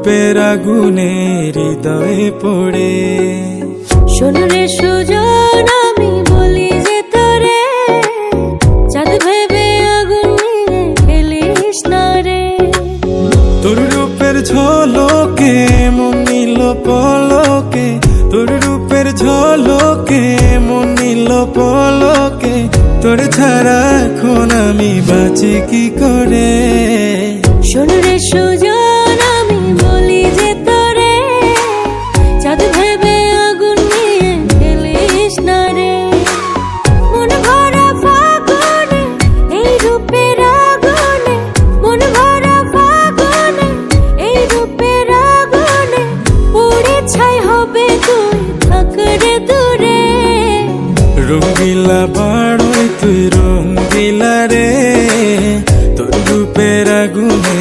রূপের আগুনে হৃদয়ে পড়ে। শোন রে সুজন, আমি বলি যে তোরে, চাঁদ ভেবে আগুন নিয়ে খেলিস না রে। তোর রূপের ঝলকে মন নিল পলকে, তোর রূপের ঝলকে মন নিল পলকে, তোর ছাড়া এখন আমি বাঁচি কি করে। শোন রে সুজন, আমি বলি যে তোরে, চাঁদ ভেবে আগুন নিয়ে খেলিস না রে। মন ভরা ফাগুনে এই রূপের আগুনে, মন ভরা ফাগুনে এই রূপের আগুনে, পুড়ে ছাই হবে তুই থাক রে দূরে। রঙ্গিলা বাড়ই তুই রঙ্গিলা রে, তোর রূপের আগুনে